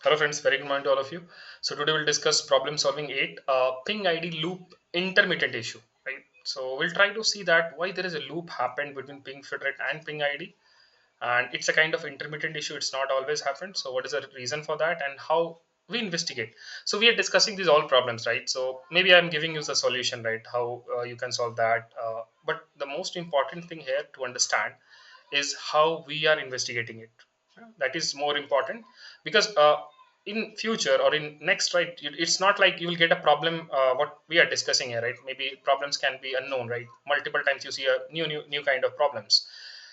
Hello friends, very good morning to all of you. So today we'll discuss problem solving 8, ping ID loop intermittent issue, right? So we'll try to see that why there is a loop happened between ping federate and ping ID, and it's a kind of intermittent issue. It's not always happened. So what is the reason for that and how we investigate? So we are discussing these all problems, right? So maybe I'm giving you the solution, right? How you can solve that. But the most important thing here to understand is how we are investigating it. That is more important because in future or in next, right, it's not like you will get a problem what we are discussing here, right? Maybe problems can be unknown, right? Multiple times you see a new kind of problems.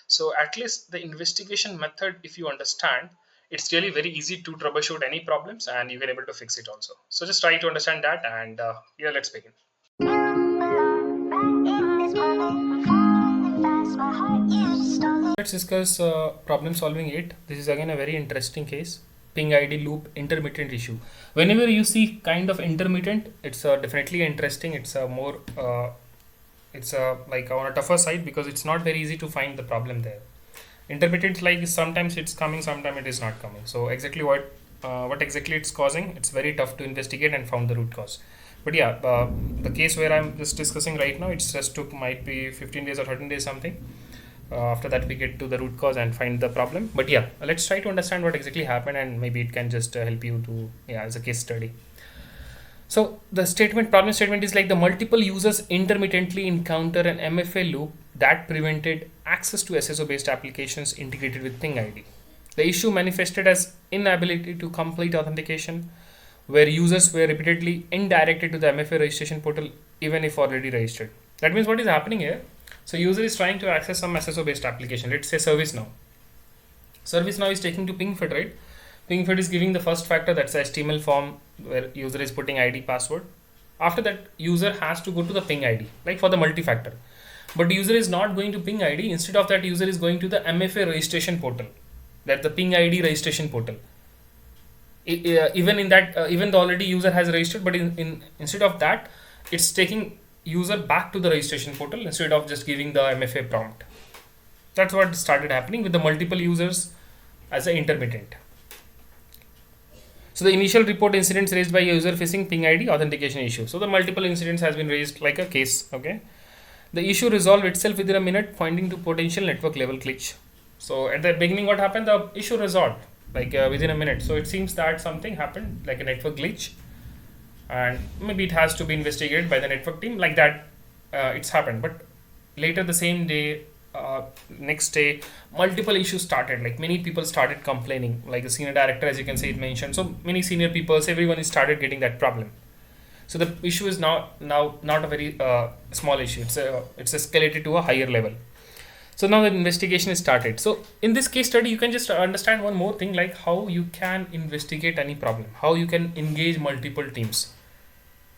So at least the investigation method, if you understand, it's really very easy to troubleshoot any problems and you can able to fix it also. So just try to understand that, and yeah, let's begin. Let's discuss problem solving 8. This is again a very interesting case. Ping ID loop intermittent issue. Whenever you see kind of intermittent, it's definitely interesting. It's a more like on a tougher side because it's not very easy to find the problem there. Intermittent, like sometimes it's coming, sometimes it is not coming. So exactly what exactly it's causing, it's very tough to investigate and found the root cause. But yeah, the case where I'm just discussing right now, it's just took might be 15 days or 13 days something. After that we get to the root cause and find the problem. But yeah, let's try to understand what exactly happened and maybe it can just help you to, yeah, as a case study. So the problem statement is like the multiple users intermittently encounter an MFA loop that prevented access to SSO based applications integrated with PingID. The issue manifested as inability to complete authentication, where users were repeatedly indirected to the MFA registration portal even if already registered. That means what is happening here? So user is trying to access some SSO based application. Let's say ServiceNow. ServiceNow is taking to PingFed, right? PingFed is giving the first factor, that's the HTML form where user is putting ID password. After that, user has to go to the ping ID, like for the multi-factor. But the user is not going to ping ID. Instead of that, user is going to the MFA registration portal, that the ping ID registration portal. Even in that, even the already user has registered, but instead of that, it's taking user back to the registration portal instead of just giving the MFA prompt. That's what started happening with the multiple users as an intermittent. So the initial report incidents raised by user facing ping ID authentication issue. So the multiple incidents has been raised like a case. Okay. The issue resolved itself within a minute, pointing to potential network level glitch. So at the beginning, what happened? The issue resolved like within a minute. So it seems that something happened like a network glitch, and maybe it has to be investigated by the network team. Like that, it's happened. But later the same day, next day, multiple issues started. Like many people started complaining, like the senior director, as you can see, it mentioned. So many senior people, everyone is started getting that problem. So the issue is now not a very small issue. It's escalated to a higher level. So now the investigation is started. So in this case study, you can just understand one more thing, like how you can investigate any problem, how you can engage multiple teams.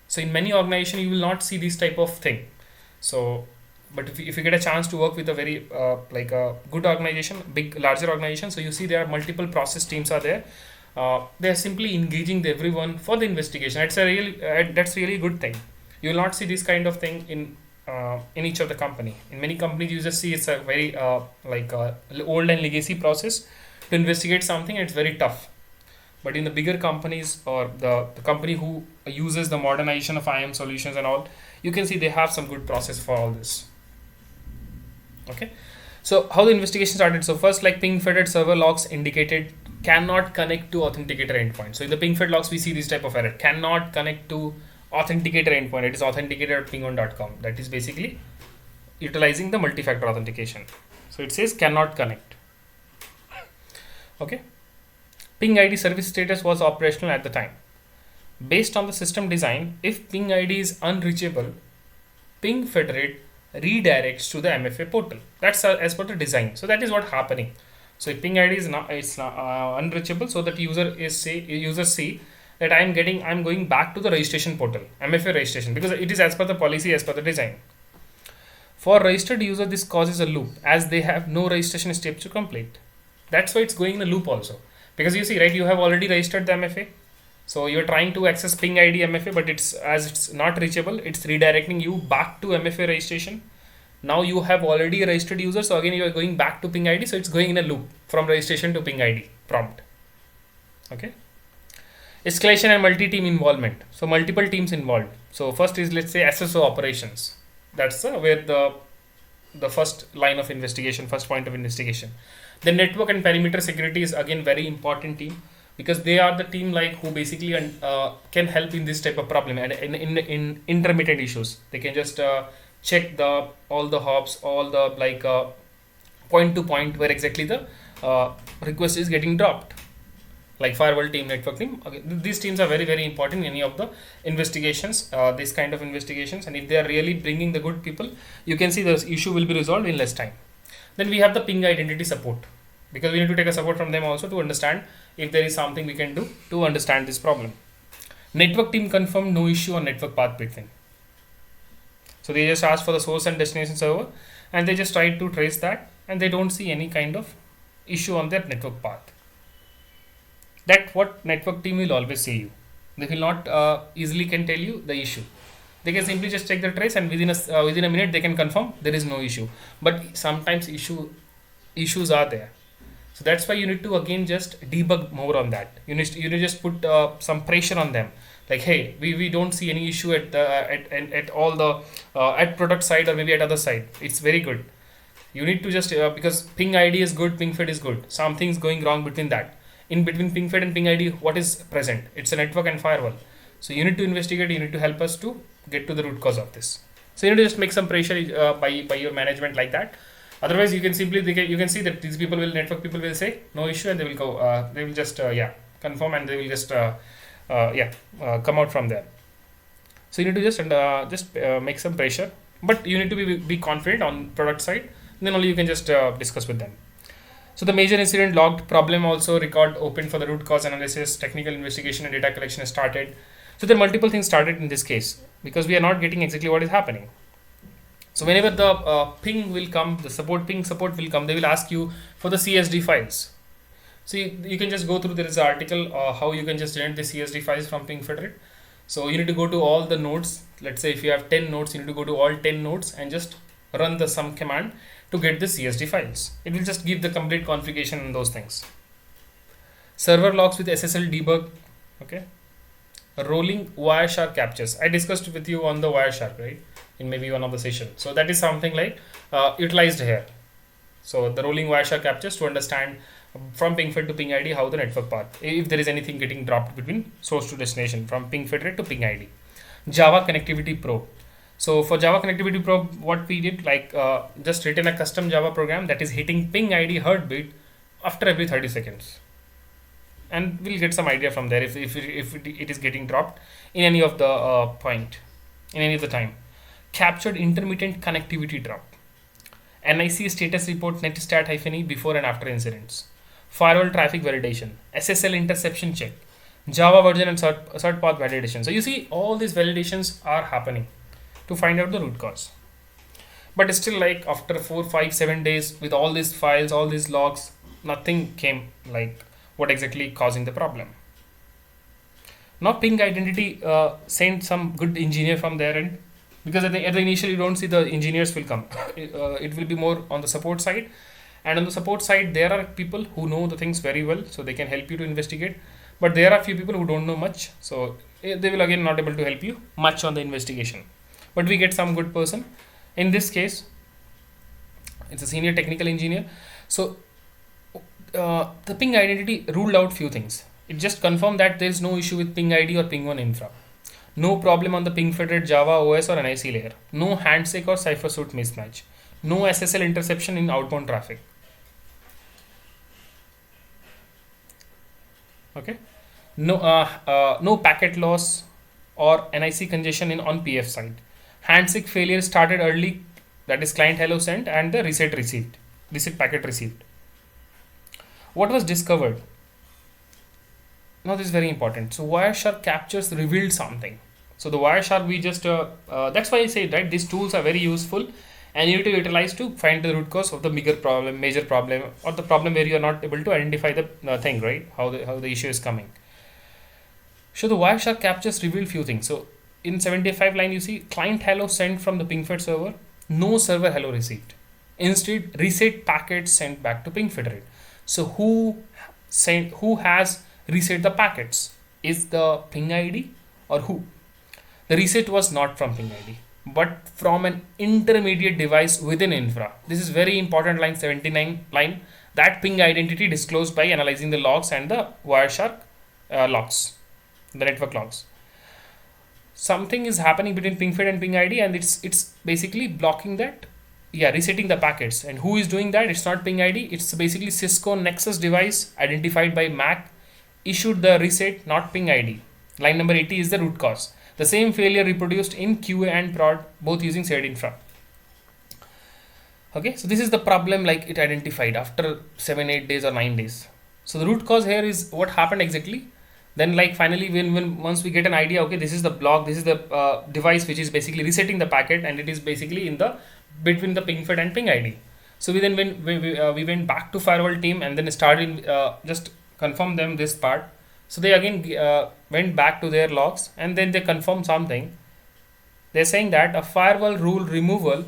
So in many organizations, you will not see this type of thing. So but if you get a chance to work with a very like a good organization, larger organization, so you see there are multiple process teams are there. They are simply engaging everyone for the investigation. It's a really that's really good thing. You will not see this kind of thing in each of the company. In many companies, you just see it's a very like old and legacy process to investigate something. It's very tough. But in the bigger companies or the company who uses the modernization of IAM solutions and all, you can see they have some good process for all this. Okay, so how the investigation started? So first, like ping fed server logs indicated cannot connect to authenticator endpoint. So in the ping fed logs, we see this type of error: cannot connect to authenticator endpoint. It is authenticator@pingon.com. That is basically utilizing the multi-factor authentication. So it says cannot connect. Okay, ping ID service status was operational at the time. Based on the system design, if ping ID is unreachable, ping federate redirects to the MFA portal. That's as per the design. So that is what happening. So if ping ID is not unreachable, so that users see that I'm going back to the registration portal, MFA registration, because it is as per the policy, as per the design. For registered user, this causes a loop as they have no registration steps to complete. That's why it's going in a loop also. Because you see, right, you have already registered the MFA. So you're trying to access ping ID MFA, but it's not reachable. It's redirecting you back to MFA registration. Now you have already registered user. So again, you are going back to ping ID. So it's going in a loop from registration to ping ID prompt. Okay. Escalation and multi-team involvement. So multiple teams involved. So first is, let's say, SSO operations. That's where the first line of investigation, first point of investigation. The network and perimeter security is again very important team, because they are the team like who basically can help in this type of problem, and in intermittent issues they can just check the all the hops, all the like point to point where exactly the request is getting dropped, like firewall team, network team. Okay, these teams are very important in any of the investigations, this kind of investigations, and if they are really bringing the good people, you can see the issue will be resolved in less time. Then we have the ping identity support, because we need to take a support from them also to understand if there is something we can do to understand this problem. Network team confirmed no issue on network path between. So they just ask for the source and destination server, and they just try to trace that, and they don't see any kind of issue on their network path. That what network team will always say you. They will not easily can tell you the issue. They can simply just check the trace, and within a minute they can confirm there is no issue. But sometimes issues are there. So that's why you need to again just debug more on that. You need to just put some pressure on them. Like, hey, we don't see any issue at all the at product side or maybe at other side. It's very good. You need to just because PingID is good, PingFed is good. Something's going wrong between that. In between PingFed and PingID, what is present? It's a network and firewall. So you need to investigate. You need to help us to get to the root cause of this. So you need to just make some pressure by your management like that. Otherwise, you can simply you can see that these people will network people will say no issue, and they will go they will just confirm, and they will just come out from there. So you need to just make some pressure, but you need to be confident on product side. Then only you can just discuss with them. So the major incident logged, problem also record open for the root cause analysis, technical investigation and data collection is started. So there are multiple things started in this case, because we are not getting exactly what is happening. So whenever the ping will come, the ping support will come, they will ask you for the CSD files. So you can just go through, there is an article how you can just generate the CSD files from Ping Federate. So you need to go to all the nodes. Let's say if you have 10 nodes, you need to go to all 10 nodes and just run the sum command to get the CSD files. It will just give the complete configuration and those things. Server logs with SSL debug. Okay. Rolling Wireshark captures. I discussed with you on the Wireshark, right? In maybe one of the sessions. So that is something like utilized here. So the rolling Wireshark captures to understand from PingFed to PingID how the network path, if there is anything getting dropped between source to destination from PingFed to PingID. Java connectivity probe. So for Java connectivity probe, what we did, like just written a custom Java program that is hitting PingID heartbeat after every 30 seconds. And we'll get some idea from there if it is getting dropped in any of the point, in any of the time. Captured intermittent connectivity drop. NIC status report netstat-e before and after incidents. Firewall traffic validation. SSL interception check. Java version and cert path validation. So you see all these validations are happening to find out the root cause. But still, like after 4, 5, 7 days with all these files, all these logs, nothing came like what exactly causing the problem. Now ping identity sent some good engineer from their end, because at the initial you don't see the engineers will come. It will be more on the support side, and on the support side there are people who know the things very well, so they can help you to investigate. But there are few people who don't know much, so they will again not able to help you much on the investigation. But we get some good person. In this case, it's a senior technical engineer. So the ping identity ruled out few things. It just confirmed that there is no issue with ping ID or ping 1 infra. No problem on the ping federate Java OS or NIC layer. No handshake or cipher suit mismatch. No SSL interception in outbound traffic. Okay. No packet loss or NIC congestion on PF side. Handshake failure started early, that is client hello sent and the reset packet received. What was discovered? Now this is very important. So Wireshark captures revealed something. So the Wireshark, we just that's why I say, right, these tools are very useful, and you need to utilize to find the root cause of the major problem, or the problem where you are not able to identify the thing, right? How the issue is coming. So the Wireshark captures revealed few things. So in 75 line, you see client hello sent from the PingFed server, no server hello received. Instead, reset packets sent back to PingFed. So who has reset the packets? is the ping ID or who? The reset was not from ping ID, but from an intermediate device within infra. This is very important line 79 line, that ping identity disclosed by analyzing the logs and the Wireshark logs, the network logs. Something is happening between pingfed and ping ID, and it's basically blocking that, yeah, resetting the packets. And who is doing that? It's not ping ID, it's basically Cisco Nexus device identified by MAC issued the reset, not ping ID. Line number 80 is the root cause. The same failure reproduced in QA and prod, both using shared infra. Okay, so this is the problem like it identified after 7-8 days or 9 days. So the root cause here is what happened exactly. Then like finally when once we get an idea, okay, this is the block, this is the device which is basically resetting the packet, and it is basically in the between the pingfed and ping ID. So we then we went back to firewall team and then started just confirm them this part. So they again went back to their logs and then they confirmed something. They're saying that a firewall rule removal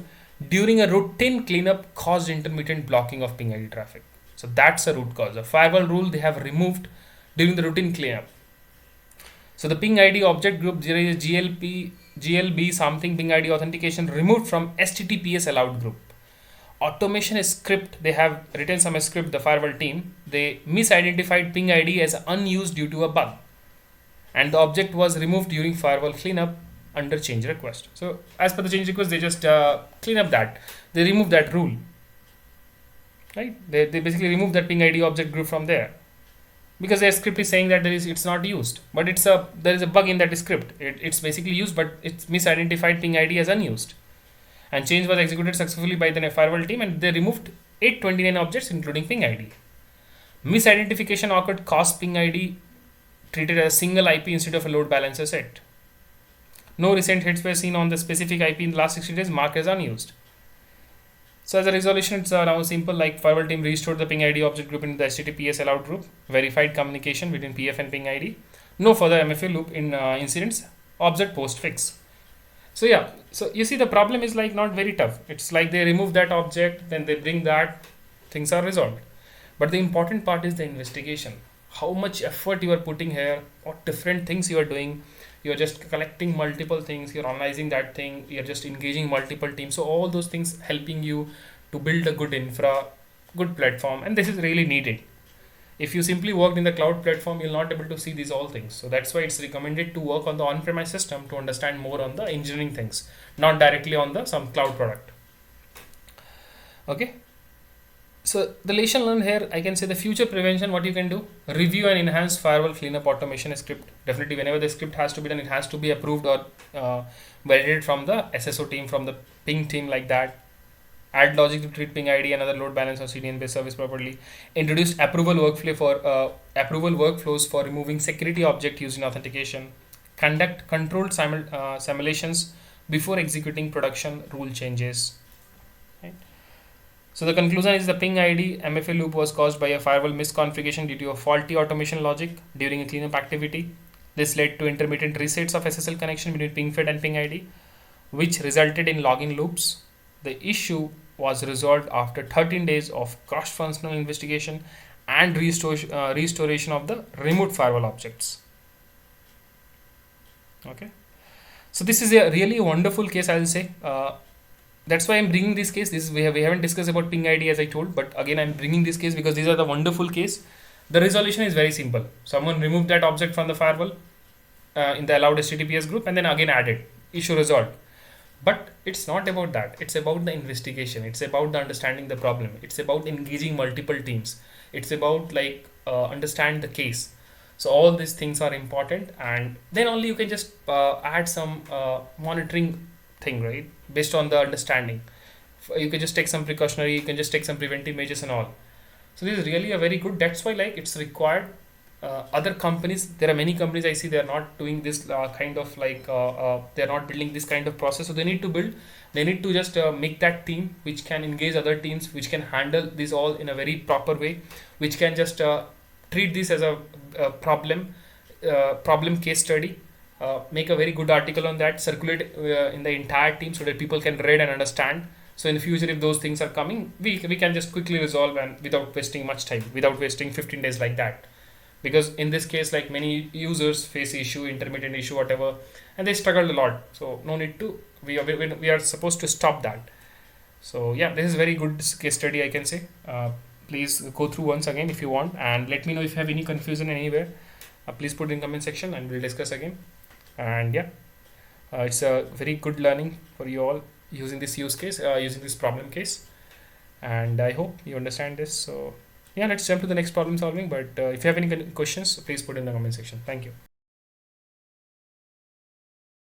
during a routine cleanup caused intermittent blocking of ping ID traffic. So that's a root cause. A firewall rule they have removed during the routine cleanup. So the ping ID object group, there is GLB something ping ID authentication removed from HTTPS allowed group. Automation script, they have written some script, the firewall team, they misidentified ping ID as unused due to a bug, and the object was removed during firewall cleanup under change request. So as per the change request, they just clean up that, they remove that rule, right? They basically remove that ping ID object group from there, because their script is saying that it's not used, but there is a bug in that script. It's basically used, but it's misidentified ping ID as unused. And change was executed successfully by the firewall team, and they removed 829 objects including ping ID. Misidentification occurred caused ping ID treated as a single IP instead of a load balancer set. No recent hits were seen on the specific IP in the last 60 days, marked as unused. So as a resolution, it's now simple, like firewall team restored the ping ID object group into the HTTPS allowed group, verified communication between PF and ping ID, no further MFA loop in incidents, observed post fix. So yeah, so you see the problem is like not very tough. It's like they remove that object, then they bring that, things are resolved. But the important part is the investigation. How much effort you are putting here, what different things you are doing. You're just collecting multiple things, you're analyzing that thing, you're just engaging multiple teams. So all those things helping you to build a good infra, good platform, and this is really needed. If you simply worked in the cloud platform, you'll not able to see these all things. So that's why it's recommended to work on the on-premise system to understand more on the engineering things, not directly on the some cloud product. Okay. So the lesson learned here, I can say the future prevention, what you can do, review and enhance firewall cleanup automation script. Definitely whenever the script has to be done, it has to be approved or validated from the SSO team, from the ping team, like that. Add logic to treat ping ID and other load balance or CDN based service properly. Introduce approval workflows for removing security object used in authentication. Conduct controlled simulations before executing production rule changes. Right. So the conclusion is the ping ID MFA loop was caused by a firewall misconfiguration due to a faulty automation logic during a cleanup activity. This led to intermittent resets of SSL connection between pingfed and ping ID, which resulted in login loops. The issue was resolved after 13 days of cross-functional investigation and restoration of the removed firewall objects. Okay, so this is a really wonderful case, I will say. That's why I'm bringing this case. We haven't discussed about ping ID as I told, but again I'm bringing this case because these are the wonderful case. The resolution is very simple. Someone removed that object from the firewall in the allowed HTTPS group and then again added. Issue resolved. But it's not about that. It's about the investigation. It's about the understanding the problem. It's about engaging multiple teams. It's about like understand the case. So all these things are important, and then only you can just add some monitoring thing, right? Based on the understanding. You can just take some precautionary, you can just take some preventive measures and all. So this is really a very good, that's why like it's required. Other companies, there are many companies I see they are not doing this kind of like they are not building this kind of process. So they need to just make that team which can engage other teams, which can handle this all in a very proper way, which can just treat this as a problem case study, make a very good article on that, circulate in the entire team so that people can read and understand. So in the future, if those things are coming, we can just quickly resolve and without wasting much time, without wasting 15 days like that. because in this case, like many users face issue, intermittent issue, whatever, and they struggled a lot. So no need to, we are supposed to stop that. So yeah, this is very good case study, I can say. Please go through once again if you want, and let me know if you have any confusion anywhere. Please put in comment section and we'll discuss again. And yeah, it's a very good learning for you all using this use case, using this problem case, and I hope you understand this. So yeah, let's jump to the next problem solving. But if you have any questions, please put in the comment section. Thank you.